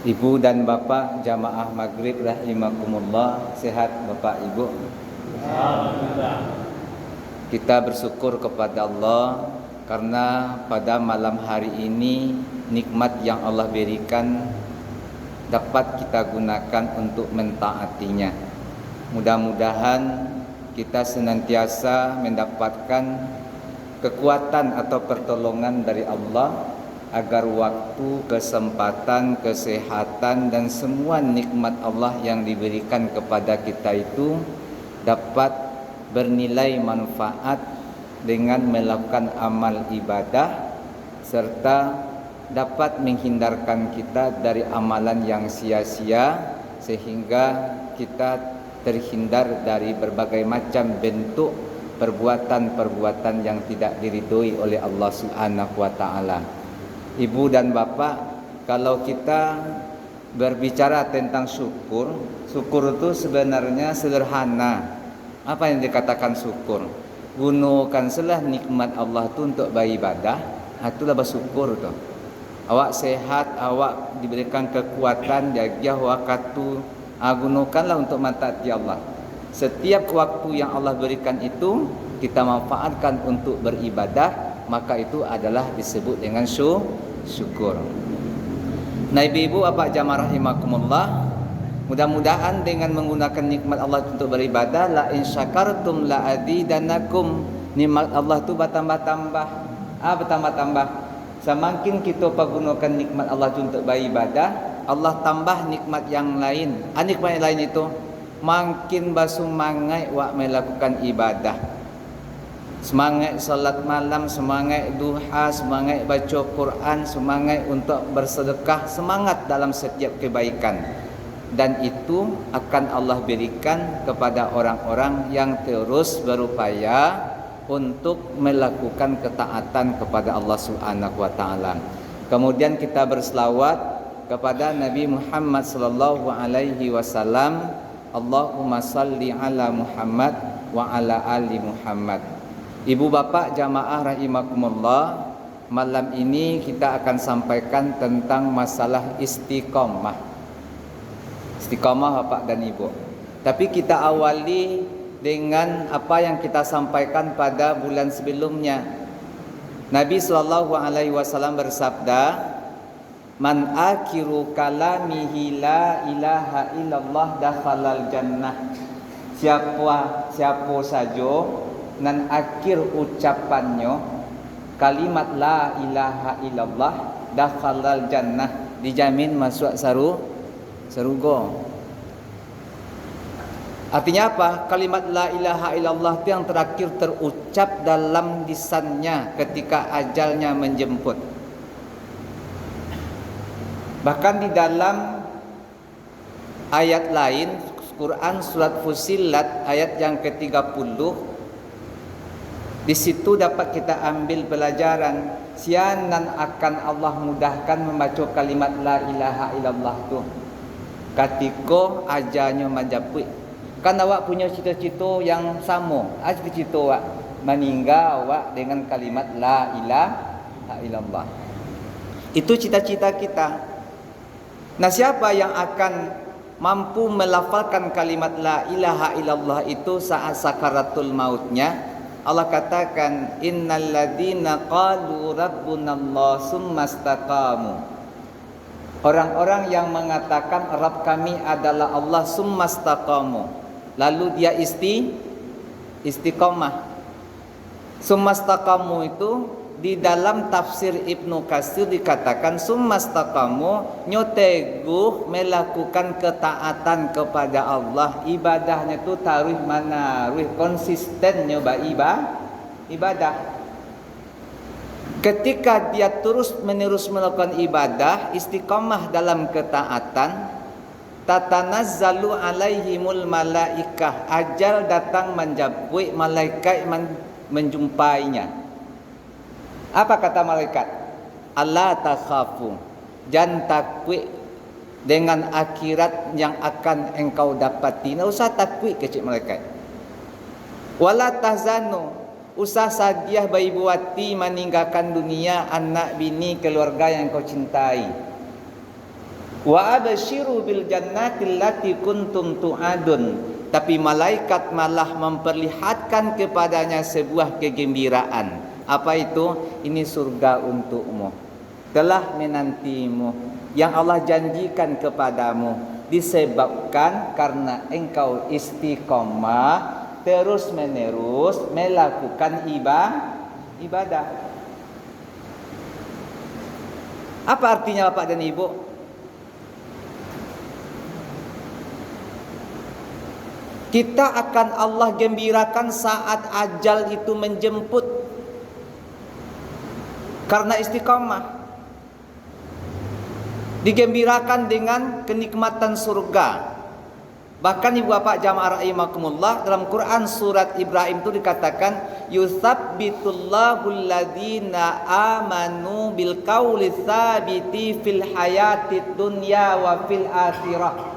Ibu dan Bapak jamaah maghrib rahimakumullah, sehat Bapak Ibu? Alhamdulillah. Kita bersyukur kepada Allah karena pada malam hari ini nikmat yang Allah berikan dapat kita gunakan untuk mentaatinya. Mudah-mudahan kita senantiasa mendapatkan kekuatan atau pertolongan dari Allah agar waktu, kesempatan, kesehatan dan semua nikmat Allah yang diberikan kepada kita itu dapat bernilai manfaat dengan melakukan amal ibadah serta dapat menghindarkan kita dari amalan yang sia-sia sehingga kita terhindar dari berbagai macam bentuk perbuatan-perbuatan yang tidak diridhoi oleh Allah Subhanahu wa taala. Ibu dan Bapak, kalau kita berbicara tentang syukur, syukur itu sebenarnya sederhana. Apa yang dikatakan syukur? Gunakan selah nikmat Allah itu untuk beribadah, itulah bersyukur tu. Awak sehat, awak diberikan kekuatan, jaga waktu, gunakanlah untuk mentaati Allah. Setiap waktu yang Allah berikan itu kita manfaatkan untuk beribadah, maka itu adalah disebut dengan syukur. Nah, ibu-ibu bapak jamaah rahimakumullah, mudah-mudahan dengan menggunakan nikmat Allah untuk beribadah, la in syakartum la azidannakum, nikmat Allah itu bertambah-tambah. Bertambah-tambah. Semakin kita pergunakan nikmat Allah untuk beribadah, Allah tambah nikmat yang lain. Nikmat yang lain itu makin bersemangat wak melakukan ibadah. Semangat salat malam, semangat duha, semangat baca Quran, semangat untuk bersedekah, semangat dalam setiap kebaikan. Dan itu akan Allah berikan kepada orang-orang yang terus berupaya untuk melakukan ketaatan kepada Allah Subhanahu wa taala. Kemudian kita berselawat kepada Nabi Muhammad sallallahu alaihi wasallam, Allahumma salli ala Muhammad wa ala ali Muhammad. Ibu bapak jamaah rahimakumullah, malam ini kita akan sampaikan tentang masalah istiqamah. Istiqamah bapak dan ibu. Tapi kita awali dengan apa yang kita sampaikan pada bulan sebelumnya. Nabi SAW bersabda, man akhiru kalamihi la ilaha illallah dakhalal jannah. Siapa saja nan akhir ucapannya kalimat la ilaha illallah dakhalal jannah, dijamin masuk surga. Artinya apa? Kalimat la ilaha illallah itu yang terakhir terucap dalam lisannya ketika ajalnya menjemput. Bahkan di dalam ayat lain Quran surat Fussilat ayat yang ke-30, di situ dapat kita ambil pelajaran sianan akan Allah mudahkan membaca kalimat la ilaha illallah tu ketika ajalnya menjemput. Kan awak punya cita-cita yang sama. Cita-cita awak meninggal awak dengan kalimat la ilaha illallah. Itu cita-cita kita. Nah, siapa yang akan mampu melafalkan kalimat la ilaha illallah itu saat sakaratul mautnya? Allah katakan, innal ladzina qalu rabbunallah summastaqamu. Orang-orang yang mengatakan Rabb kami adalah Allah summastaqamu, lalu dia istiqamah. Summastaqamu itu di dalam tafsir Ibnu Katsir dikatakan summastaqamu nyoteguh melakukan ketaatan kepada Allah, ibadahnya itu taruh mana konsisten nyoba ibadah. Ketika dia terus menerus melakukan ibadah, istiqamah dalam ketaatan, tatanazzalu alaihimul malaikah, ajal datang menjemput, malaikat menjumpainya. Apa kata malaikat? Allah takhafu, jangan takut dengan akhirat yang akan engkau dapati. Tidak usah takut kecil malaikat. Wala tahzanu, usah sedih baibu hati meninggalkan dunia, anak bini, keluarga yang kau cintai. Wa absyiru bil jannati allati kuntum tu'adun. Tapi malaikat malah memperlihatkan kepadanya sebuah kegembiraan. Apa itu? Ini surga untukmu, telah menantimu, yang Allah janjikan kepadamu, disebabkan karena engkau istiqomah terus menerus melakukan ibadah. Apa artinya Bapak dan Ibu? Kita akan Allah gembirakan saat ajal itu menjemput, karena istiqamah. Digembirakan dengan kenikmatan surga. Bahkan ibu bapak jamaah rahimakumullah, dalam Quran surat Ibrahim itu dikatakan yutsabbitullahu alladhina amanu bil qauli tsabiti fil hayatid dunya wa fil akhirah.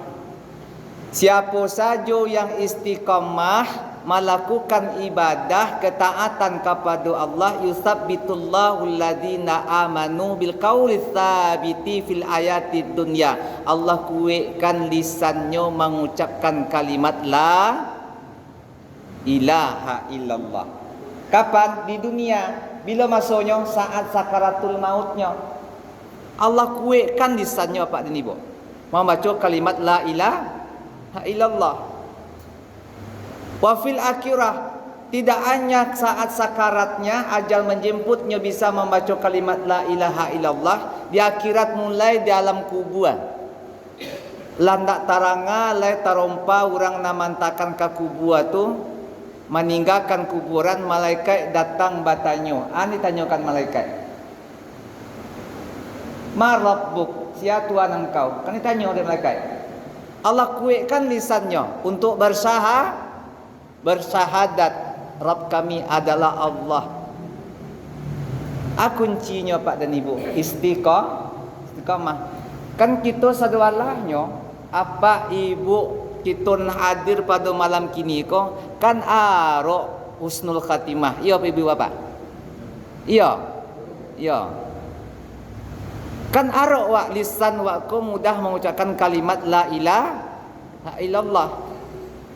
Siapa saja yang istiqamah melakukan ibadah ketaatan kepada Allah, yusabbitullahu alladhina amanu bil qauli tsabiti fil hayatid dunya. Allah kuatkan lisannya mengucapkan kalimat la ilaha illallah. Kapan? Di dunia. Bila masanya? Saat sakaratul mautnya. Allah kuatkan lisannya Pak dan Ibu membaca kalimat la ilaha illallah. Wa fil akhirah, tidak hanya saat sakaratnya ajal menjemputnya bisa membaca kalimat la ilaha illallah, di akhirat mulai di alam kubur. Landak taranga lai tarompa orang namantakan ke kubur tu, meninggalkan kuburan, malaikat datang batanyo. Ani tanyakan malaikat, ma rabbuk, siapa Tuhan engkau? Kan ditanya oleh malaikat. Allah kuatkan lisannya untuk bersyahadat Rabb kami adalah Allah. Kuncinya Pak dan Ibu istiqamah. Kan kita sadawalahnya apa Ibu kita hadir pada malam kini ko kan aro husnul khatimah. Iya Ibu Bapak? Iya. Kan aro wa lisan wa ko mudah mengucapkan kalimat la ilaha illallah.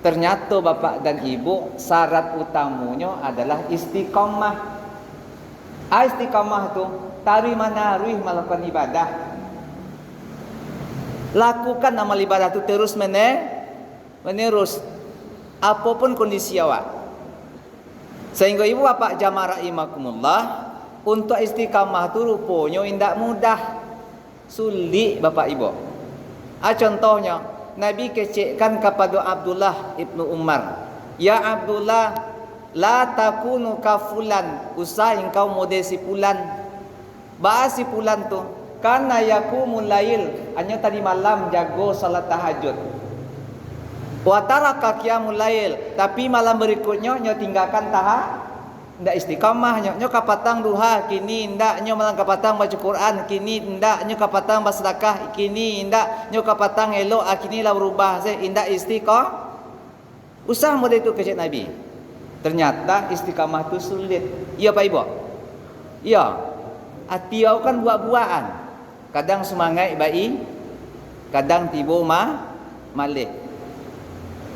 Ternyata Bapak dan Ibu, syarat utamanya adalah istiqamah. Istiqamah itu tari manaruih melakukan ibadah. Lakukan amal ibadah itu terus menerus apapun kondisi awak. Sehingga Ibu Bapak jamaah rahimakumullah, untuk istiqamah itu rupanya tidak mudah. Sulit Bapak Ibu. Contohnya Nabi kecekkan kepada Abdullah ibnu Umar, ya Abdullah, la takunu kafulan, usah engkau model si pulan. Bahas si pulan tu, karena yakumul lail, hanya tadi malam jago salat tahajud. Wa taraka qiyamul lail, tapi malam berikutnya nyo tinggalkan ndak istiqamah, nyo kapatang duha, kini ndak nyo malam kapatang baca Quran, kini ndak nyo kapatang bersedekah, kini ndak nyo kapatang elok, kini lah berubah ndak istiqamah. Usah model itu kecek Nabi. Ternyata istiqamah itu sulit. Iya Pak Ibu? Iya. Atiau kan buat-buatan. Kadang semangat baik, kadang tiba malik.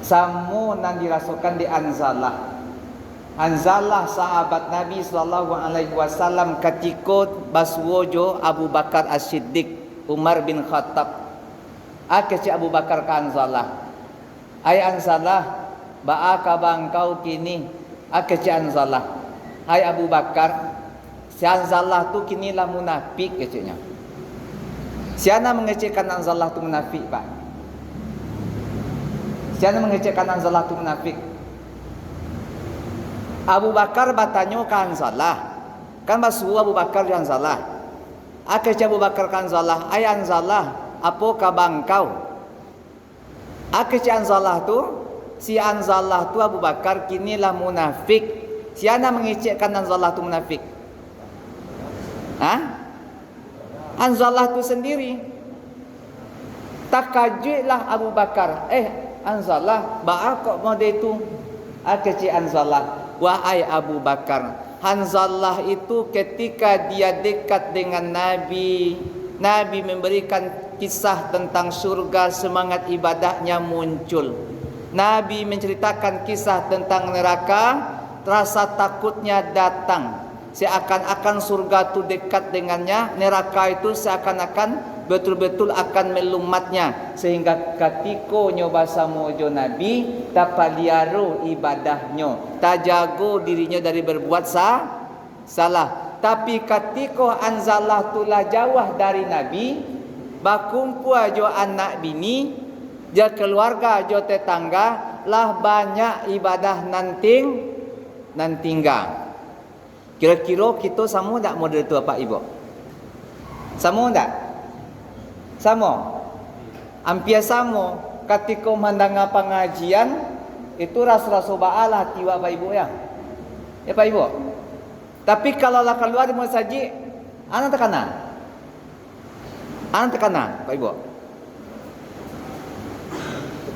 Samu nang dirasukan di Anzalah. Anzalah sahabat Nabi sallallahu alaihi wasallam ketika baswojo Abu Bakar As-Siddiq, Umar bin Khattab. Akece Abu Bakar ka Anzalah. Ai Anzalah, ba'a ka bangkau kini. Akece Anzalah. Hai Abu Bakar, si Anzalah tu kini lah munafik kecenya. Siapa mengecekkan Anzalah tu munafik, Pak? Siapa mengecekkan Anzalah tu munafik? Abu Bakar bertanya ke Anzalah. Kan basuh Abu Bakar di Anzalah. Akhirnya Abu Bakar ke Anzalah, ay Anzalah, apa kabar engkau? Akhirnya Anzalah tu, si Anzalah tu Abu Bakar kini lah munafik. Siapa mengecekkan Anzalah tu munafik? Anzalah tu sendiri. Takajutlah Abu Bakar. Anzalah, ba'a kok model itu? Akhirnya Anzalah, wahai Abu Bakar, Hanzalah itu ketika dia dekat dengan Nabi, Nabi memberikan kisah tentang surga, semangat ibadahnya muncul. Nabi menceritakan kisah tentang neraka, rasa takutnya datang. Seakan-akan surga itu dekat dengannya, neraka itu seakan-akan betul-betul akan melumatnya. Sehingga ketika nyoba samojo Nabi, tak paliaro ibadahnya, tak jago dirinya dari berbuat salah. Tapi ketika anzalah tulah jauh dari Nabi, bakumpul jo anak bini, jo keluarga, jo tetangga, lah banyak ibadah nantingga. Kira-kira kita sama tak model tu Pak Ibu? Sama tak? Sama. Hampir sama. Ketika mendengar pengajian, itu rasa-rasa ba'alah hati Pak Ibu ya. Ya Pak Ibu. Tapi kalau lah keluar di masjid, anak tekanan. Anak tekanan Pak Ibu.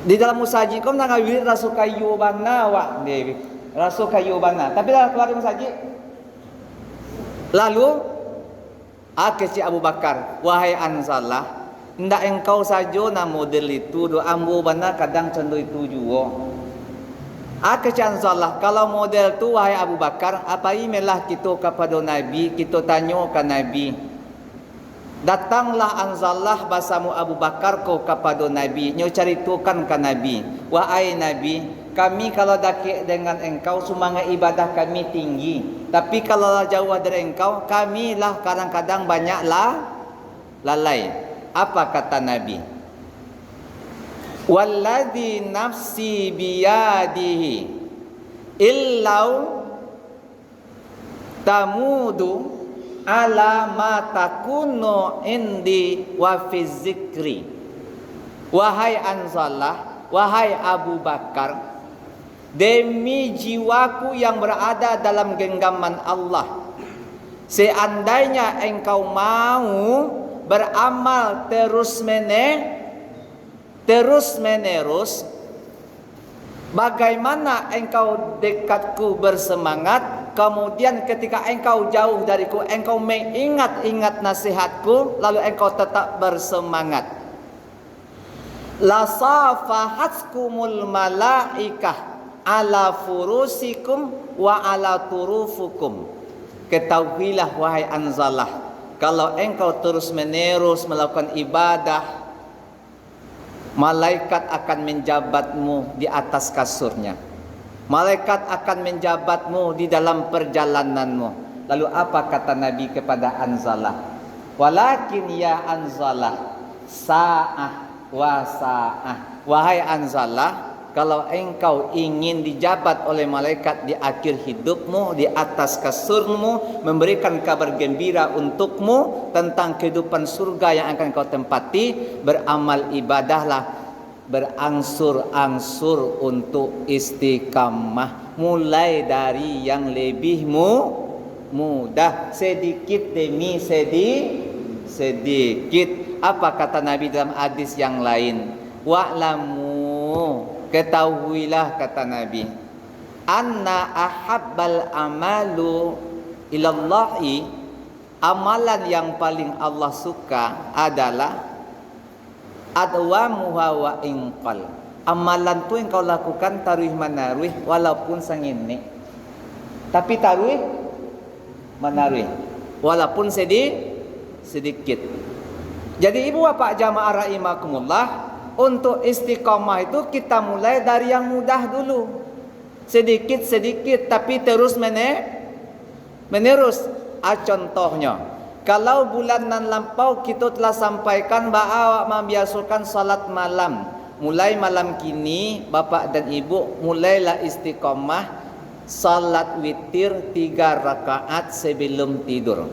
Di dalam masjid kau nak ngawir rasa kayu bana wak dewi. Rasa kayu bana. Tapi dah keluar di masjid. Lalu kata Abu Bakar, wahai Anzalah, hendak engkau saja nak model itu, doa ambu bana kadang cendu itu juga. Kata Anzalah, kalau model tu wahai Abu Bakar, apa imelah kita kepada Nabi, kita tanya ke Nabi. Datanglah Anzalah basamu Abu Bakar kau kepada Nabi, nyo caritukan ke Nabi. Wahai Nabi, kami kalau dakik dengan engkau semangat ibadah kami tinggi. Tapi kalau jauh dari engkau, kamilah kadang-kadang banyaklah lalai. Apa kata Nabi? Walladhi nafsi biyadihi illau tamudu ala ma takunu indi wa fi zikri. Wahai Anzalah, wahai Abu Bakar, demi jiwaku yang berada dalam genggaman Allah, seandainya engkau mau beramal terus menerus, bagaimana engkau dekatku bersemangat, kemudian ketika engkau jauh dariku, engkau mengingat-ingat nasihatku, lalu engkau tetap bersemangat. La safahatkumul malaikah ala furusikum wa ala turufukum. Ketahuilah wahai Anzalah, kalau engkau terus menerus melakukan ibadah, malaikat akan menjabatmu di atas kasurnya. Malaikat akan menjabatmu di dalam perjalananmu. Lalu apa kata Nabi kepada Anzalah? Walakin ya Anzalah, sa'ah wa sa'ah. Wahai Anzalah, kalau engkau ingin dijabat oleh malaikat di akhir hidupmu, di atas kasurmu, memberikan kabar gembira untukmu tentang kehidupan surga yang akan kau tempati, beramal ibadahlah, berangsur-angsur untuk istiqamah, mulai dari yang lebih mudah, sedikit demi sedikit. Apa kata Nabi dalam hadis yang lain? Wa'lamu, ketahuilah kata Nabi, anna ahabbal amalu ilallahi, amalan yang paling Allah suka adalah adwamuha wa inqal. Amalan tu yang kau lakukan taruih menaruih walaupun sangini, tapi taruih menaruih walaupun sedikit. Jadi ibu bapak jamaah rahimakumullah, untuk istiqamah itu kita mulai dari yang mudah dulu, sedikit-sedikit tapi terus menerus. Contohnya, kalau bulanan lampau kita telah sampaikan bahwa membiasakan salat malam. Mulai malam kini bapak dan ibu mulailah istiqamah salat witir 3 rakaat sebelum tidur.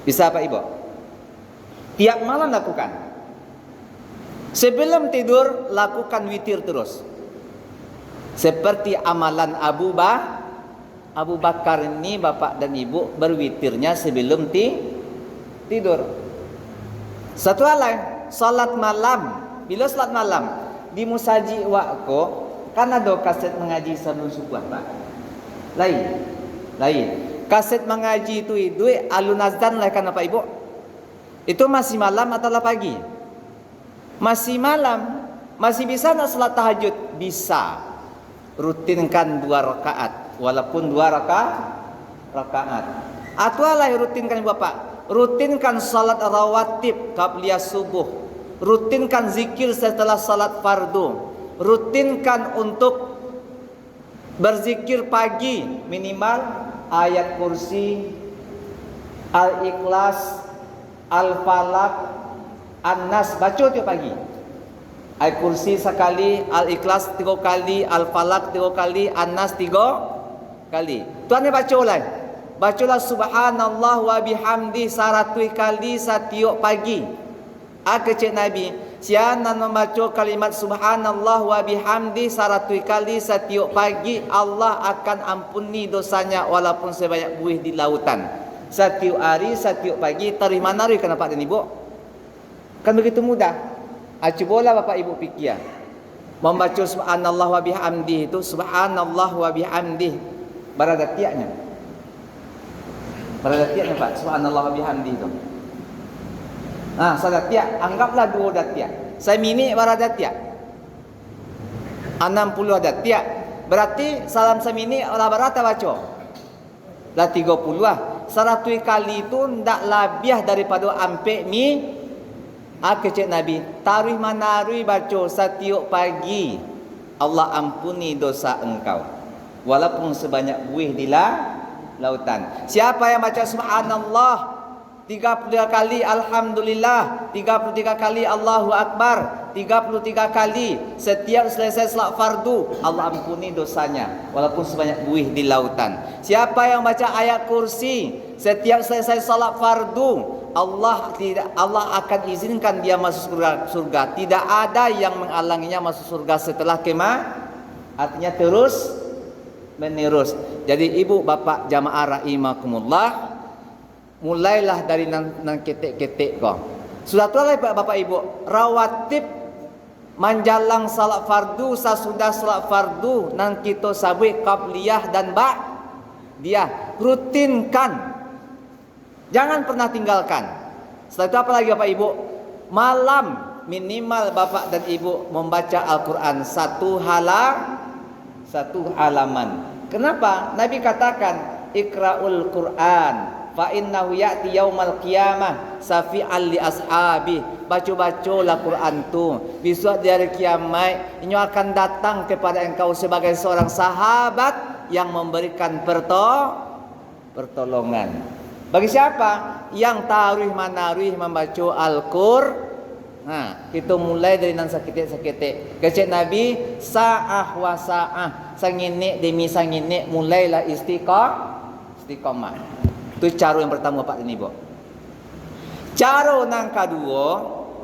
Bisa Pak Ibu? Tiap malam lakukan. Sebelum tidur lakukan witir terus. Seperti amalan Abu Bakar ini, bapak dan ibu berwitirnya sebelum tidur. Satu hal lain, salat malam. Bila salat malam di musaji wako, kan ada kaset mengaji sebelum subuh Pak. Lain. Kaset mengaji itu alun azan lah kan Pak Ibu. Itu masih malam atau pagi? Masih malam, masih bisa nak salat tahajud? Bisa. Rutinkan 2 rakaat, walaupun 2 rakaat. Atau lah rutinkan Bapak. Rutinkan salat rawatib qabliyah subuh. Rutinkan zikir setelah salat fardu. Rutinkan untuk berzikir pagi minimal ayat kursi, Al-Ikhlas, Al-Falaq, An-Nas, baca tiap pagi. Ayat kursi sekali, Al-Ikhlas 3 kali, Al-Falaq 3 kali, An-Nas 3 kali. Tuan ni baca ulang. Bacalah subhanallah wa bihamdi 100 kali setiap pagi. Kecik Nabi, siapa membaca kalimat subhanallah wa bihamdi 100 kali setiap pagi, Allah akan ampuni dosanya walaupun sebanyak buih di lautan. Setiap hari, setiap pagi. Tarikh mana hari kenapa dan ibu? Kan begitu mudah. Cubalah Bapak Ibu fikir. Membaca subhanallah wa bihamdi itu, subhanallah wa bihamdi. Berada tiaknya. Berada tiaknya Pak, subhanallah wa bihamdi itu. Salah tiak, anggaplah 2 dah tiak. Saya minit berada tiak. 60 ada tiak. Berarti salam semini olah berapa baca? Lah 30 lah. 100 kali itu ndak lebih daripada ampe mi. Kecik Nabi, tarikh manarui baca setiap pagi, Allah ampuni dosa engkau walaupun sebanyak buih di lautan. Siapa yang baca subhanallah 33 kali, alhamdulillah 33 kali, Allahu akbar 33 kali, setiap selesai salat fardu, Allah ampuni dosanya walaupun sebanyak buih di lautan. Siapa yang baca ayat kursi setiap selesai salat fardu, Allah akan izinkan dia masuk surga. Tidak ada yang menghalanginya masuk surga setelah kemah. Artinya terus menerus. Jadi ibu bapak jamaah rahimakumullah, mulailah dari nang ketek-ketek kau. Sudah tua lah bapak ibu, rawatib menjalang salat fardu, sesudah salat fardu nang kita sabui qabliyah dan dia rutinkan. Jangan pernah tinggalkan. Setelah itu apa lagi Bapak Ibu? Malam minimal Bapak dan Ibu membaca Al-Quran 1 halaman. Kenapa? Nabi katakan Iqra'ul Quran fa innahu ya'ti yaumal qiyamah safi'an li ashabi. Baca-bacalah Quran tu. Besok di hari kiamat ini akan datang kepada engkau sebagai seorang sahabat yang memberikan pertolongan. Bagi siapa yang tarikh manarih membaca Al-Qur'an. Kita mulai dari nan sakitik-sakitik. Kecik Nabi sa'ah wa sa'ah, sanginik demi sanginik mulailah istiqamah. Itu cara yang pertama Pak dan Ibu. Cara yang kedua,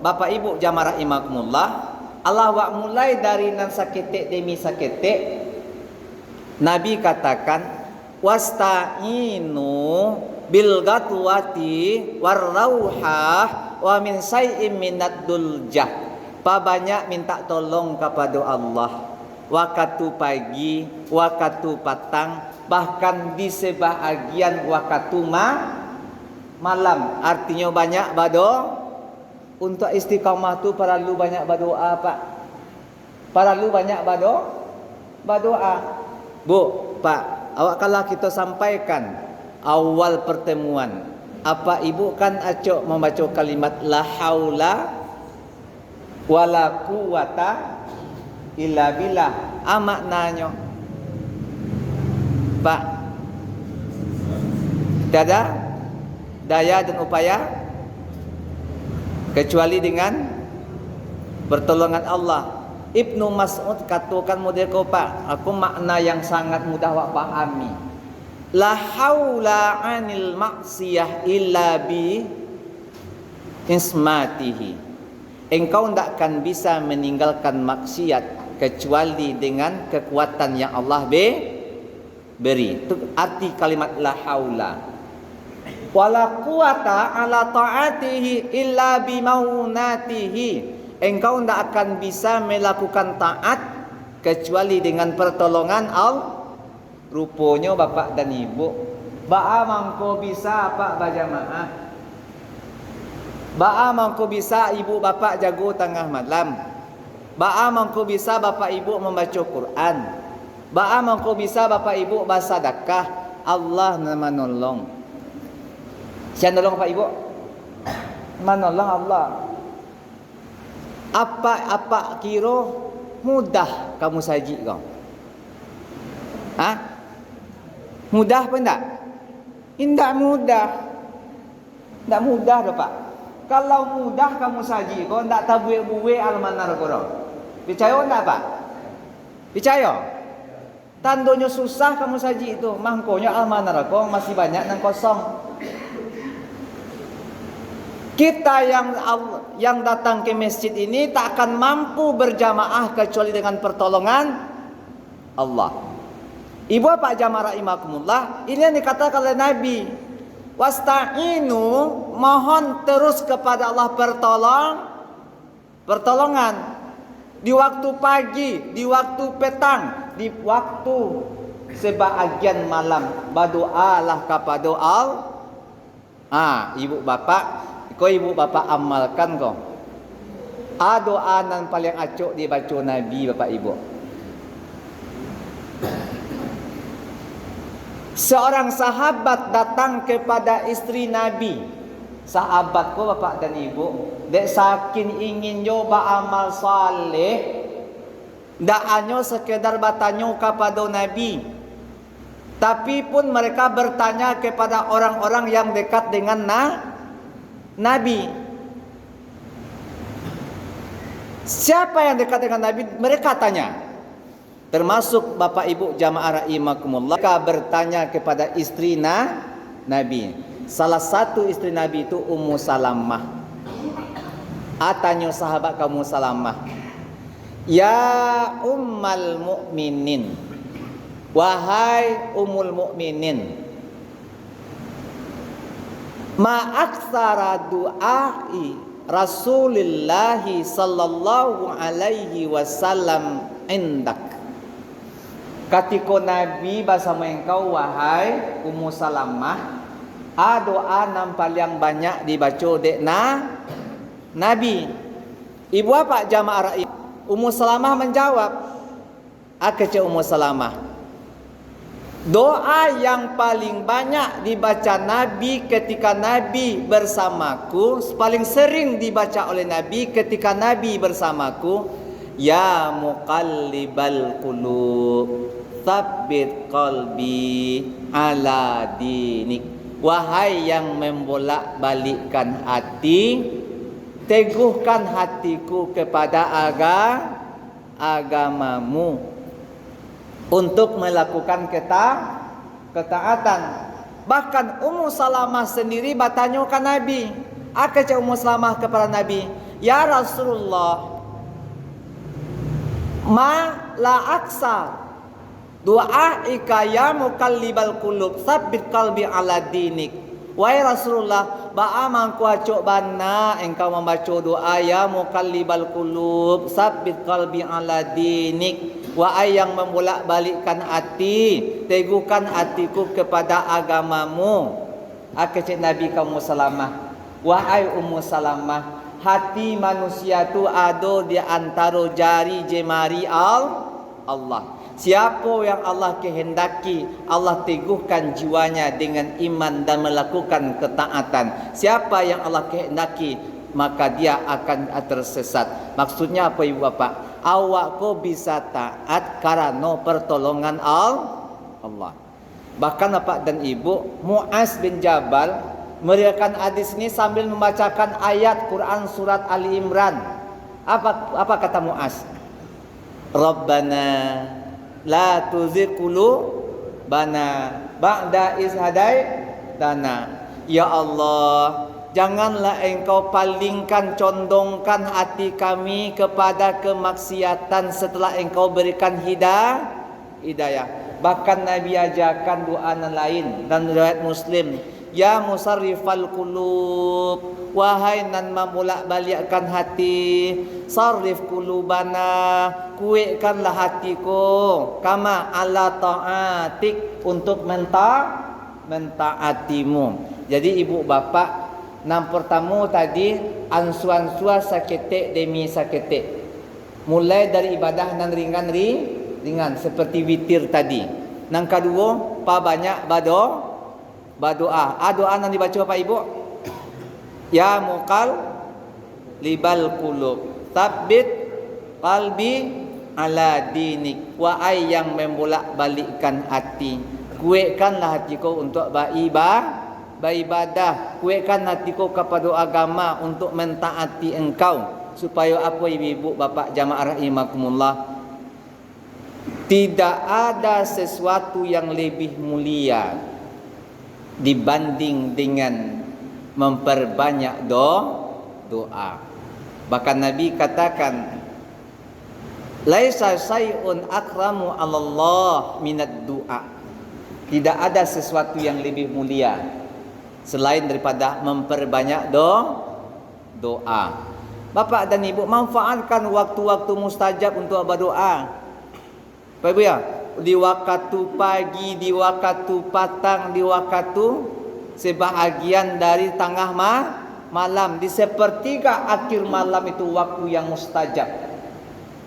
Bapak Ibu jamaah rahimakumullah, Allah wa mulai dari nan sakitik demi sakitik. Nabi katakan wasta'inu bil gatwati warrauhah wa min say'in minad duljah. Banyak minta tolong kepada Allah waktu pagi, waktu petang, bahkan di sebahagian waktu malam. Artinya banyak untuk istiqamah tu perlu banyak berdoa Pak. Perlu banyak berdoa. Bu, Pak, awak kalau kita sampaikan awal pertemuan, apa ibu kan acok membaca kalimat la haula wala quwata illa billah. Maknanya Pak, tiada daya dan upaya kecuali dengan pertolongan Allah. Ibnu Mas'ud katakan model kau Pak, aku makna yang sangat mudah wak pahami. La haula 'anil maksiyah illa bi ismatihi. Engkau tidak akan bisa meninggalkan maksiat kecuali dengan kekuatan yang Allah beri. Itu arti kalimat la haula. Wala quwata ala ta'atihi illa bi maunatihi. Engkau tidak akan bisa melakukan taat kecuali dengan pertolongan Allah. Rupanya bapak dan ibu, ba'a mangko bisa apa bajamaah. Ba'a mangko bisa ibu bapa jago tengah malam. Ba'a mangko bisa bapak ibu membaca Quran. Ba'a mangko bisa bapak ibu bersedekah. Allah nama nolong. Siapa nolong bapak ibu? Menolong Allah. Apa kira mudah kamu saji kau? Mudah apa enggak? Tidak mudah. Tidak mudah dah Pak. Kalau mudah kamu saji kau enggak tabuik-buik almanar korang. Percaya enggak Pak? Percaya? Tandanya susah kamu saji itu. Mangkonya almanar kau masih banyak yang kosong. Kita yang datang ke masjid ini tak akan mampu berjamaah kecuali dengan pertolongan Allah. Ibu bapak jamaah rahimakumullah, ini yang dikatakan oleh Nabi. Wasta'inu, mohon terus kepada Allah pertolongan di waktu pagi, di waktu petang, di waktu sebahagian malam. Berdoalah kepada Allah. Ibu bapak, ibu bapak amalkan kau. Doa yang paling acuk dibaca Nabi bapak ibu. Seorang sahabat datang kepada istri Nabi. Sahabatku bapak dan ibu, dek saking ingin coba amal saleh, dak hanya sekedar bertanya kepada Nabi, tapi pun mereka bertanya kepada orang-orang yang dekat dengan Nabi. Siapa yang dekat dengan Nabi? Mereka tanya. Termasuk bapak ibu jamaah rahimakumullah, mereka bertanya kepada istri Nabi. Salah satu istri Nabi itu Ummu Salamah. Tanya sahabat kamu Salamah, ya ummal mukminin, wahai ummul mukminin, ma aksara du'ai Rasulullah sallallahu alaihi wasallam indak. Ketika Nabi bersama engkau wahai Ummu Salamah, doa yang paling banyak dibaca dek Nabi. Ibu apa jamaah rakyat? Ummu Salamah menjawab, kata Ummu Salamah, doa yang paling banyak dibaca Nabi ketika Nabi bersamaku, paling sering dibaca oleh Nabi ketika Nabi bersamaku, ya muqallibal qulub, tsabbit qalbi ala dinik. Wahai yang membolak-balikkan hati, teguhkan hatiku kepada agamamu untuk melakukan ketaatan. Bahkan Ummu Salamah sendiri bertanya ke Nabi. Kata Ummu Salamah kepada Nabi, ya Rasulullah, ma la aksa du'aika ya muqallibal qulub tsabbit qalbi ala dinik. Wahai Rasulullah, ba'amangku acuk bana engkau membaca doa ya muqallibal qulub tsabbit qalbi ala dinik. Wahai yang membolak-balikkan hati, teguhkan hatiku kepada agamamu. Kata Nabi kamu Salamah, wahai Ummu Salamah, hati manusia tu ada di antara jari jemari Allah. Siapa yang Allah kehendaki, Allah teguhkan jiwanya dengan iman dan melakukan ketaatan. Siapa yang Allah kehendaki, maka dia akan tersesat. Maksudnya apa ibu bapak? Awak kau bisa taat karena pertolongan Allah. Bahkan bapak dan ibu, Muaz bin Jabal meriwayatkan hadis ini sambil membacakan ayat Quran surat Ali Imran. Apa kata Muaz? Rabbana la tuzigh qulubana ba'da iz hadaitana. Ya Allah, janganlah engkau palingkan, condongkan hati kami kepada kemaksiatan setelah engkau berikan hidayah. Bahkan Nabi ajarkan doa lain dan riwayat Muslim, ya musarrifal qulub, wahai nan membolak-balikkan hati, sarrif qulubana, kuatkanlah hatiku, kama ala ta'atik, untuk mentaatimu. Jadi ibu bapak, Yang pertama tadi ansua-ansua saketek demi saketek. Mulai dari ibadah nan ringan seperti witir tadi. Yang kedua, pa banyak berdoa. Doa yang dibaca Pak Ibu. Ya muqal libal qulub, tabbit qalbi ala dinik. Wahai yang membolak-balikkan hati, kuatkanlah hatiku untuk beribadah, kuatkan hatiku kepada agama untuk mentaati engkau. Supaya apa ibu bapak jamaah rahimakumullah, tidak ada sesuatu yang lebih mulia dibanding dengan memperbanyak doa. Bahkan Nabi katakan, laisa syai'un akramu 'alallah minad du'a. Tidak ada sesuatu yang lebih mulia selain daripada memperbanyak doa. Bapak dan Ibu, manfaatkan waktu-waktu mustajab untuk berdoa. Bapak Ibu ya, di waktu pagi, di waktu petang, di waktu sebahagian dari tengah malam, di sepertiga akhir malam itu waktu yang mustajab.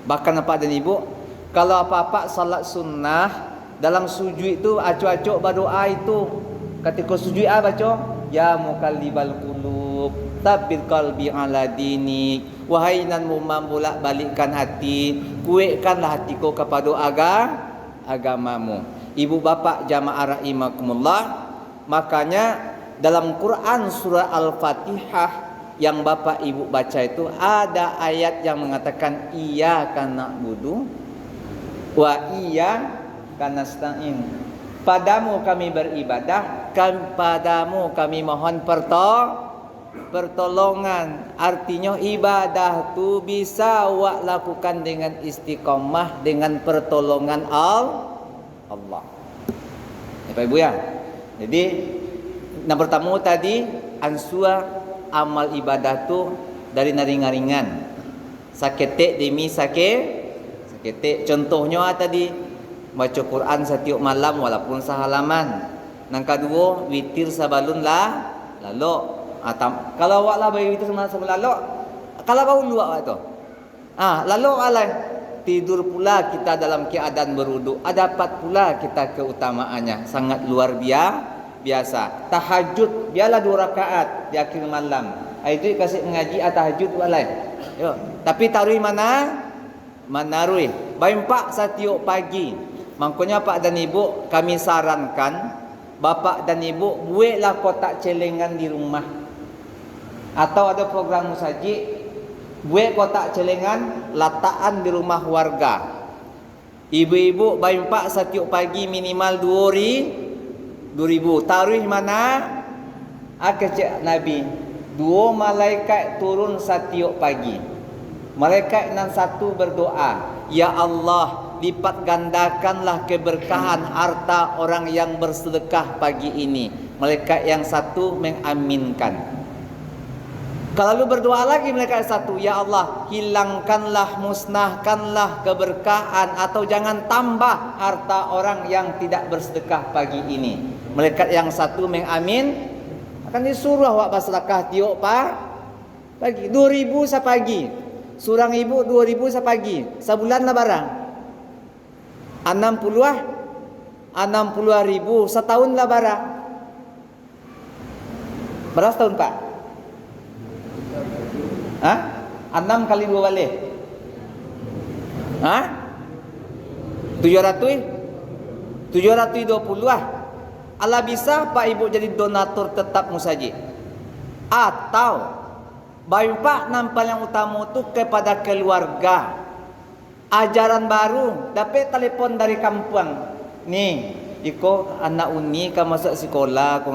Bahkan Bapak dan Ibu, kalau apa-apa salat sunnah dalam sujud itu acuk-acuk berdoa itu. Ketika sujud baca, ya muqallibal qulub, tsabbit qalbi ala dinik. Wahai nan membolak-balikkan hati, kuatkanlah hatiku kepada agamamu. Ibu bapak jamaah rahimakumullah, makanya dalam Quran surah Al-Fatihah yang bapak ibu baca itu ada ayat yang mengatakan iyyaka na'budu wa iyyaka nasta'in. Padamu kami beribadah, padamu kami mohon pertolongan. Artinya ibadah tu bisa awak lakukan dengan istiqomah, dengan pertolongan Allah. Bapak Ibu ya. Jadi yang pertama tadi ansua amal ibadah tu dari ringan-ringan. Saketek demi saketek. Contohnya tadi baca Quran setiap malam walaupun sehalaman. Yang kedua, witir sabalun lalu. Kalau awak lah bagi witir sebelum lalu, kalau bau luak tu. Lalu alai tidur pula kita dalam keadaan berwudu. Dapat pula kita keutamaannya sangat luar biasa. Tahajud biarlah 2 rakaat di akhir malam. Itu kasih mengaji tahajud alai. Tapi taruh mana ruih. Baimpak setiap pagi. Makanya Pak dan Ibu, kami sarankan Bapak dan Ibu buatlah kotak celengan di rumah. Atau ada program musaji, buat kotak celengan latakan di rumah warga. Ibu-ibu baimpak setiap pagi minimal 2.000. Taruh mana? Kecek Nabi, 2 malaikat turun setiap pagi. Malaikat yang satu berdoa, ya Allah, lipat gandakanlah keberkahan harta orang yang bersedekah pagi ini. Malaikat yang satu mengaminkan. Kalau berdoa lagi malaikat satu, ya Allah, hilangkanlah, musnahkanlah keberkahan atau jangan tambah harta orang yang tidak bersedekah pagi ini. Malaikat yang satu mengamin, akan disuruh awak bersedekah tiap pagi 2.000 sepagi. Surang ibu 2.000 sepagi. Sebulan lah barang 60.000 setahun lah barang. Berapa setahun Pak? 6 kali 2 balik. 720 lah. Allah bisa Pak Ibu jadi donatur tetap musaji. Atau Bapak nampal yang utama itu kepada keluarga. Ajaran baru, dapat telepon dari kampung. Nih, iko anak uni ka masuk sekolah ko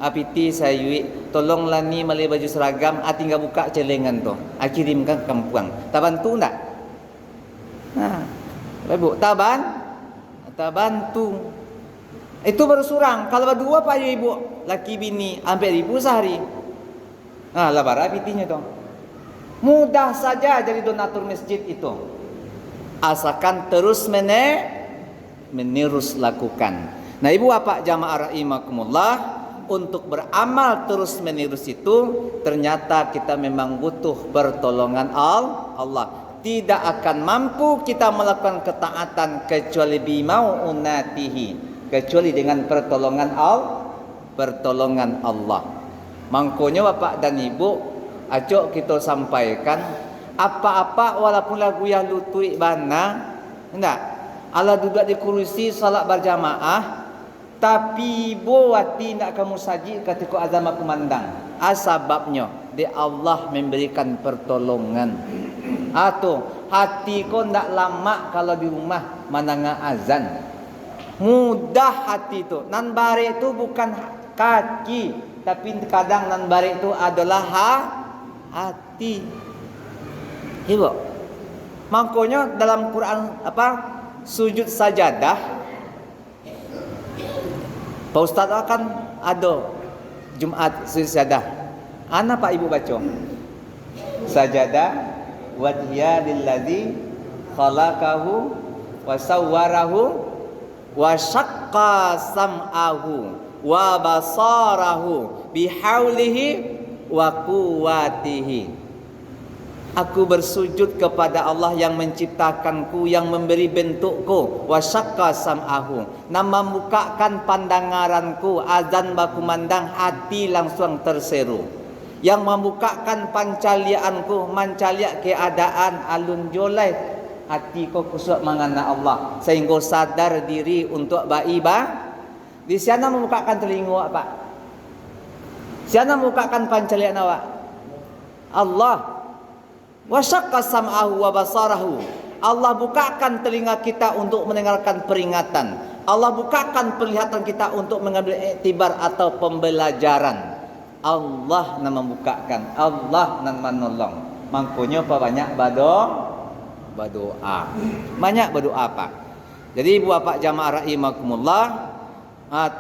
apiti sayui, tolonglah ni mali baju seragam, tinggal buka celengan tu. Kirimkan ke kampung. Tak bantu tak? Ibu, tak bantu. Itu baru surang. Kalau berdua Pak Ibu, laki bini, hampir 1.000 sehari. Labar apitinya tu. Mudah saja jadi donatur masjid itu. Asalkan terus menerus lakukan. Nah ibu bapak jamaah rahimakumullah, untuk beramal terus-menerus itu, ternyata kita memang butuh pertolongan Allah. Tidak akan mampu kita melakukan ketaatan kecuali bimau'unatihi, kecuali dengan pertolongan Allah. Mangkonya Bapak dan Ibu, acok kita sampaikan apa-apa walaupun lagu yang lutui bana, enggak, Allah duduk di kursi salat berjamaah, tapi buati nak kamu saji ketika azan kumandang. Sebabnya di Allah memberikan pertolongan. Atau hati kau nak lama kalau di rumah mananga azan. Mudah hati itu. Nan bare itu bukan kaki, tapi kadang nan bare itu adalah hati. Ibu. Makanya dalam Quran sujud sajadah, Pak Ustaz akan ada Jumat sujud sajadah. Ana Pak Ibu baca. Sajadah wajhiya lilladzi khalaqahu wa sawwarahu wa syaqqa sam'ahu wa basarahu bihaulihi wa quwwatihi. Aku bersujud kepada Allah yang menciptakanku, yang memberi bentukku, wa syaqqa sam'ahu, dan membukakan pandangaranku, azan bakumandang hati langsung terseru, yang membukakan pancalianku, mencaliak keadaan alun jolai hatiku kusuk mengana Allah, sehingga sadar diri untuk beribadah. Di sana membukakan telinga apa? Siapa membukakan pancalian awak? Allah. Wa syaqqa sam'ahu wa basarahu. Allah bukakan telinga kita untuk mendengarkan peringatan. Allah bukakan penglihatan kita untuk mengambil iktibar atau pembelajaran. Allah yang membukakan, Allah yang menolong. Makanya apa banyak berdoa. Banyak berdoa Pak. Jadi Bapak jamaah rahimakumullah,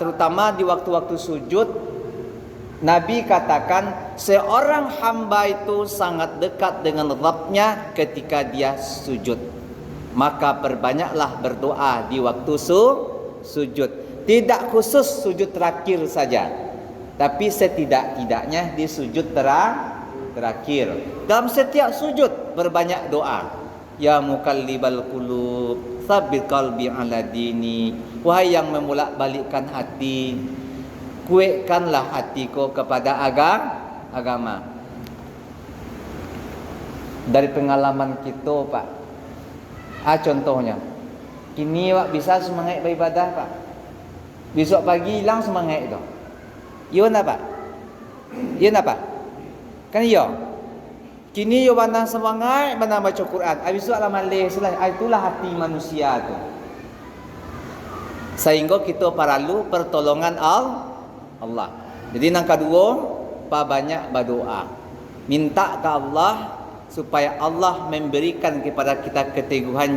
terutama di waktu-waktu sujud, Nabi katakan seorang hamba itu sangat dekat dengan Rabb-nya ketika dia sujud. Maka perbanyaklah berdoa di waktu sujud. Tidak khusus sujud terakhir saja, tapi setidak-tidaknya di sujud terakhir. Dalam setiap sujud berbanyak doa. Ya mukallibal qulub, tsabbit qalbi ala dini. Wahai yang membolak-balikkan hati, kuatkanlah hatiku kepada agama. Dari pengalaman kita Pak, contohnya kini Pak bisa semangat beribadah Pak, besok pagi hilang semangat itu. Iya nak Pak? Iya nak Pak? Kan iya. Kini yo mana semangat mana baca Quran, habis itu alam malih itulah hati manusia tu. Sehingga kita perlu pertolongan Allah. Jadi yang kedua, banyak berdoa. Minta ke Allah supaya Allah memberikan kepada kita keteguhan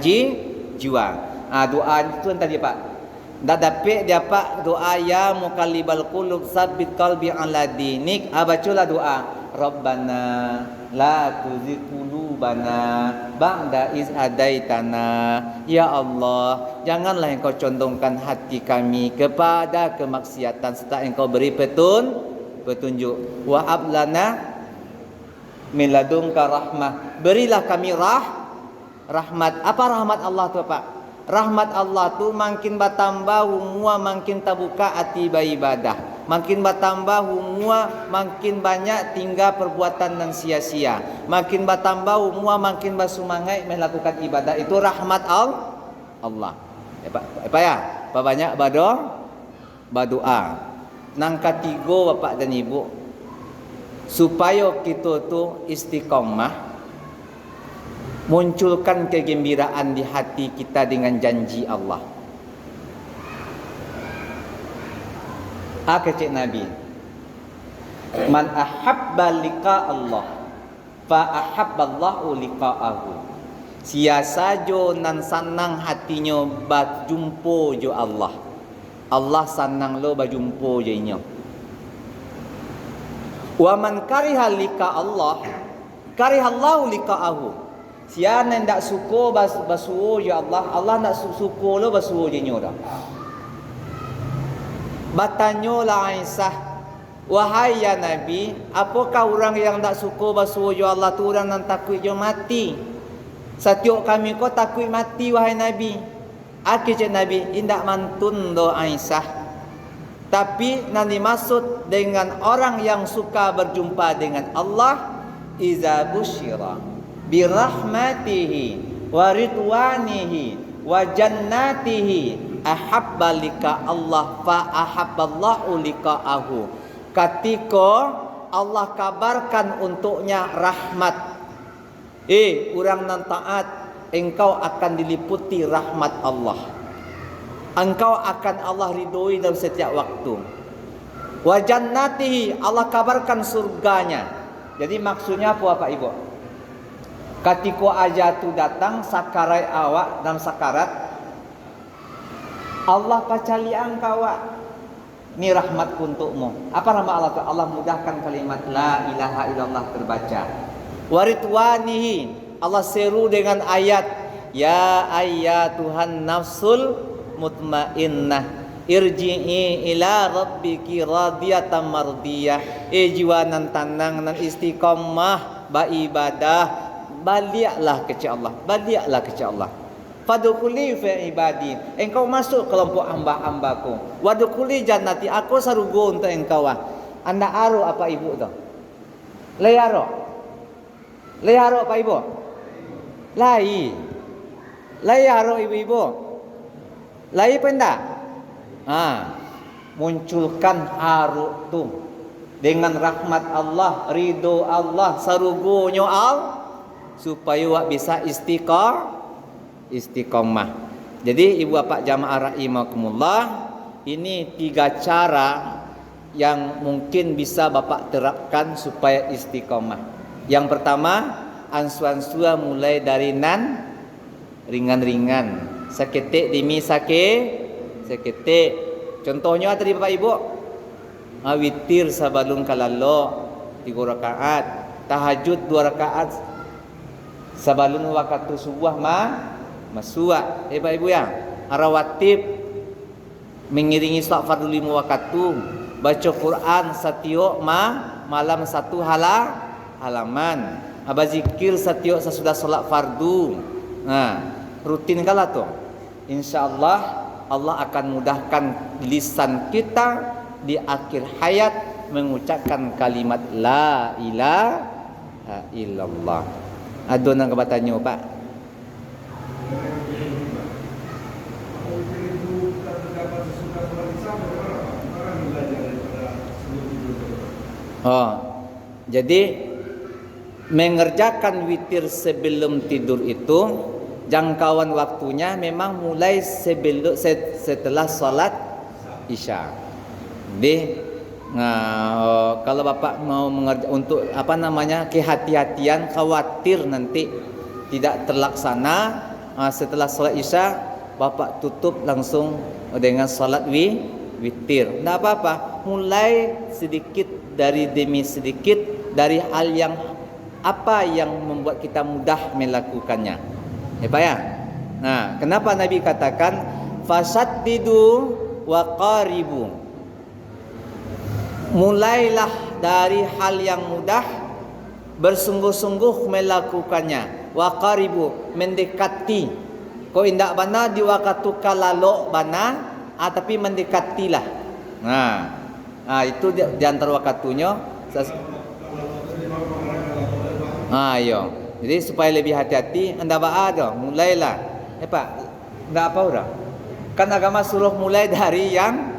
jiwa. Doa itu tadi Pak. Dah dapat dia Pak doa ya mukallibal qulub tsabbit qalbi ala dinik. Bacalah doa. Rabbana la tuzigh qulubana ba'da iz hadaitana. Ya Allah, janganlah Engkau condongkan hati kami kepada kemaksiatan setelah Engkau beri petunjuk. Wa hab lana min ladunka rahmah. Berilah kami rahmat. Apa rahmat Allah tu Pak? Rahmat Allah tu makin bertambah umur, makin terbuka hati beribadah. Makin bertambah umur, makin banyak tinggal perbuatan dan sia-sia. Makin bertambah umur, makin bersemangat melakukan ibadah. Itu rahmat Allah. Apa ya? Apa banyak berdoa. Nang ketiga Bapak dan Ibu, supaya kita tu istiqamah, munculkan kegembiraan di hati kita dengan janji Allah. Kecik Nabi, man ahabba liqa Allah fa ahabballahu liqa'ahu. Siasa jo nan sanang hatinya berjumpa jo Allah, Allah sanang lo berjumpa jo nya. Wa man kariha liqa Allah karihallahu liqa'ahu. Siapa yang tak suka basuo jo Allah, Allah nak suka lo basuo jo nya dah. Batanyo la Aisyah Wahai ya Nabi, apakah orang yang tak suka basuh Allah tu orang yang takut jo mati? Setiap kami kau takut mati wahai Nabi. Akhirnya Nabi indak mantun do Aisyah. Tapi yang dimaksud dengan orang yang suka berjumpa dengan Allah, iza busyira birahmatihi wa ridwanihi wa jannatihi ahabba lika Allah fa ahabballahu lika'ahu. Ketika Allah kabarkan untuknya rahmat, orang nan taat, engkau akan diliputi rahmat Allah. Engkau akan Allah ridhoi dalam setiap waktu. Wa jannatihi, Allah kabarkan surganya. Jadi maksudnya apa Pak Ibu? Ketika ajal datang sakarai awak dalam sakarat, Allah pacali engkau. Ini rahmat untukmu. Apa nama Allah? Allah mudahkan kalimat la ilaha illallah terbaca. Waridwanihi, Allah seru dengan ayat ya ayyatuhan nafsul mutmainnah irji'i ila rabbiki radiyatan mardiyah. Jiwa nan tanang nan istiqamah ba ibadah, baliklah ke Allah, baliklah ke Allah. Fadkhuli fi ibadi, engkau masuk kelompok hamba-hambaku. Wadkhuli jannati, aku sarugo untuk engkau. Anda aro apa ibu tu? Learo. Learo apa ibu? Lai. Learo ibu-ibu. Lai penda. Munculkan haru tu dengan rahmat Allah, ridho Allah, sarugonyo Allah supaya wak bisa istiqomah. Jadi ibu bapak jamaah rahimakumullah, ini 3 cara yang mungkin bisa bapak terapkan supaya istiqomah. Yang pertama, ansua-ansua mulai dari nan ringan-ringan, seketik demi seketik. Contohnya tadi bapak ibu, witir sabalun kalalo 3 rakaat, tahajud 2 rakaat sabalun waktu subuh masua. Bapak ibu ya, rawatib mengiringi salat fardu 5 waktu, baca Quran setiap malam 1 halaman, zikir setiap sesudah salat fardu. Rutin kala tu, insyaallah Allah akan mudahkan lisan kita di akhir hayat mengucapkan kalimat la ilaha illallah. Ada nang kebatannya Pak? Jadi mengerjakan witir sebelum tidur itu jangkauan waktunya memang mulai setelah salat Isya. Jadi kalau bapak mau untuk kehati-hatian, khawatir nanti tidak terlaksana setelah salat Isya, bapak tutup langsung dengan salat witir. Tidak apa-apa, mulai sedikit demi sedikit dari hal yang membuat kita mudah melakukannya. Pak ya. Kenapa Nabi katakan fasaddidu wa qaribu? Mulailah dari hal yang mudah, bersungguh-sungguh melakukannya. Wa qaribu, mendekati. Kau indak bana di waktu kalalo bana, tapi mendekatilah. Itu di antara waktunya. Jadi supaya lebih hati-hati, anda ada mulailah. Pak, enggak apa udah? Kan agama suruh mulai dari yang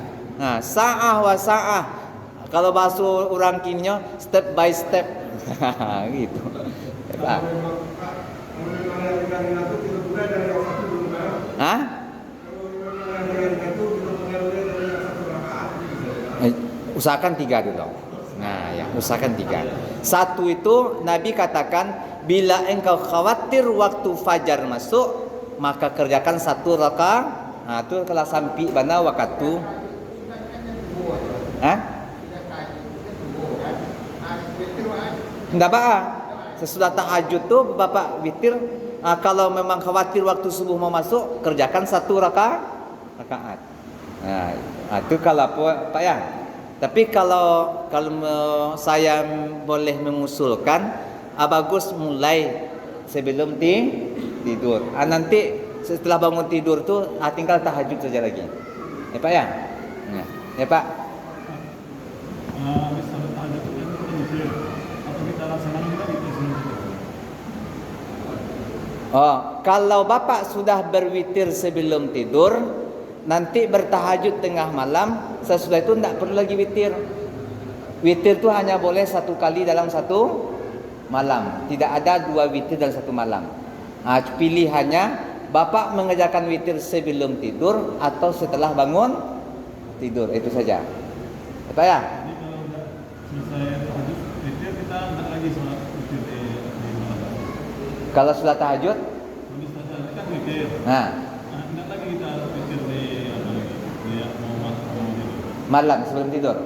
sa'ah wa sa'ah. Kalau bahasa orang kininya step by step. Gitu. Pak. Usahakan 3 dulu. Usahakan 3. 1 itu Nabi katakan, bila engkau khawatir waktu fajar masuk, maka kerjakan 1 rakaat. Itu kalau sampai bana waktu. Enggak apa. Sesudah tahajud tuh bapak witir. Kalau memang khawatir waktu subuh mau masuk, kerjakan 1 rakaat. Itu kalau Pak ya. Tapi kalau saya boleh mengusulkan, bagus mulai sebelum tidur. Nanti setelah bangun tidur tuh tinggal tahajud saja lagi. Ya Pak ya? Ya Pak. Bisa bertahajud itu kan kita witir. Atau kita laksanakan kita witir sendiri. Kalau Bapak sudah berwitir sebelum tidur, nanti bertahajud tengah malam, sesudah itu tidak perlu lagi witir. Witir itu hanya boleh 1 kali dalam 1 malam. Tidak ada 2 witir dalam 1 malam. Pilihannya Bapak mengerjakan witir sebelum tidur atau setelah bangun tidur, itu saja. Apa ya? Jadi kalau udah selesai tahajud witir, kita tidak lagi sholat witir di malam. Kalau sudah tahajud, Habis tahajud kan witir. nah Tidak lagi kita witir di apa lagi? Dia mau tidur. malam sebelum tidur.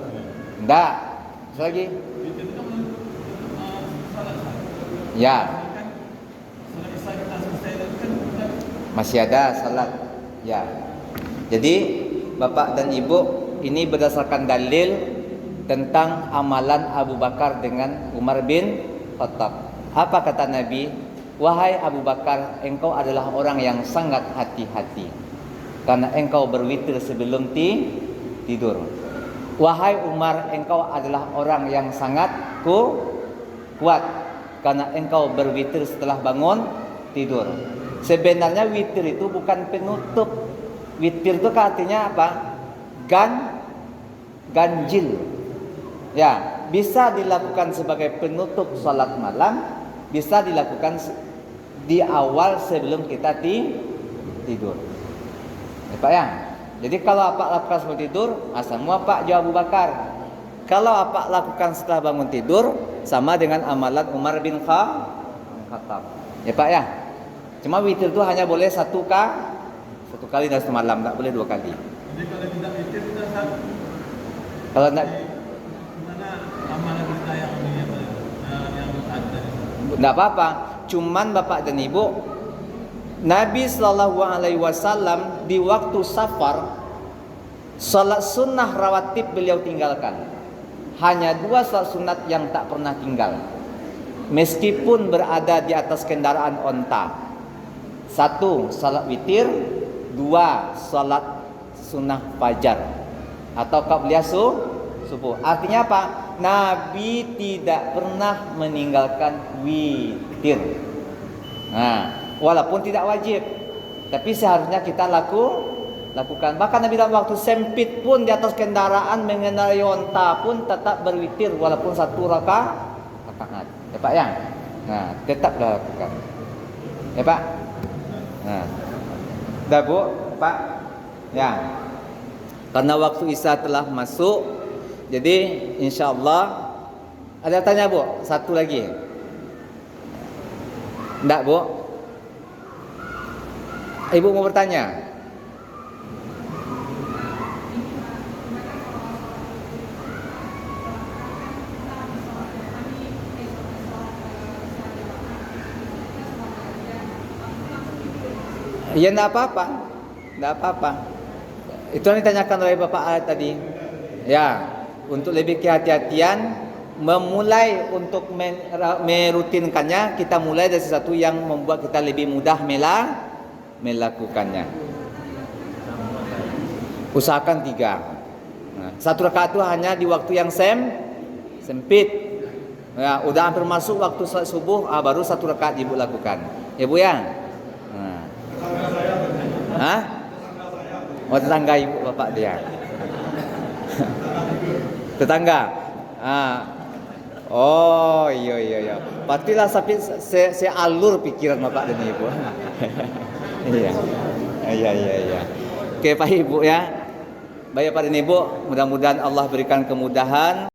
Enggak. Lagi. Witir itu kan salat. Ya, Kan salat isya kita selesai itu kan kita masih ada salat. Ya. Jadi Bapak dan Ibu, ini berdasarkan dalil tentang amalan Abu Bakar dengan Umar bin Khattab. Apa kata Nabi? Wahai Abu Bakar, engkau adalah orang yang sangat hati-hati karena engkau berwitir sebelum tidur. Wahai Umar, engkau adalah orang yang sangat kuat karena engkau berwitir setelah bangun tidur. Sebenarnya witir itu bukan penutup. Witir itu artinya apa? Ganjil. Ya, bisa dilakukan sebagai penutup salat malam, bisa dilakukan di awal sebelum kita tidur. Ya, Pak ya. Jadi kalau Pak lakukan sebelum tidur, semua Pak jawab Abu Bakar. Kalau Pak lakukan setelah bangun tidur, sama dengan amalan Umar bin Khattab. Ya Pak ya. Cuma witir itu hanya boleh 1 kali dalam semalam, tak boleh 2 kali. jadi kalau tidak witir kita satu. Kalau nak, Mana amalan kita yang ini yang ada. tidak apa-apa. Cuman Bapak dan Ibu, Nabi Shallallahu Alaihi Wasallam di waktu safar, salat sunnah rawatib beliau tinggalkan. Hanya 2 salat sunat yang tak pernah tinggal, meskipun berada di atas kendaraan onta. 1 salat witir, 2 salat sunnah fajar atau qabliyah subuh. Artinya apa? Nabi tidak pernah meninggalkan witir. Walaupun tidak wajib, tapi seharusnya kita lakukan. Bahkan Nabi dalam waktu sempit pun di atas kendaraan mengendarai onta pun tetap berwitir walaupun 1 rakaat. Ya Pak ya? Tetaplah lakukan. Ya Pak? Dah Bu, Pak? Ya. Karena waktu Isya telah masuk, jadi insyaallah ada tanya Bu, 1 lagi. Enggak Bu? Ibu mau bertanya? Ya enggak apa-apa. Enggak apa-apa. Itu yang ditanyakan oleh Bapak tadi. Ya, untuk lebih kehati-hatian memulai untuk merutinkannya, kita mulai dari sesuatu yang membuat kita lebih mudah melakukannya. Usahakan 3. 1 rakaat itu hanya di waktu yang sempit. Ya, udah hampir masuk waktu salat subuh, baru 1 rakaat Ibu lakukan. Ya Bu ya. Tetangga Ibu Bapak dia. Tetangga. Oh iya. Pastilah saya alur pikiran Bapak dan Ibu. Iya. Oke Pak Ibu ya. Baik Pak dan Ibu, mudah-mudahan Allah berikan kemudahan.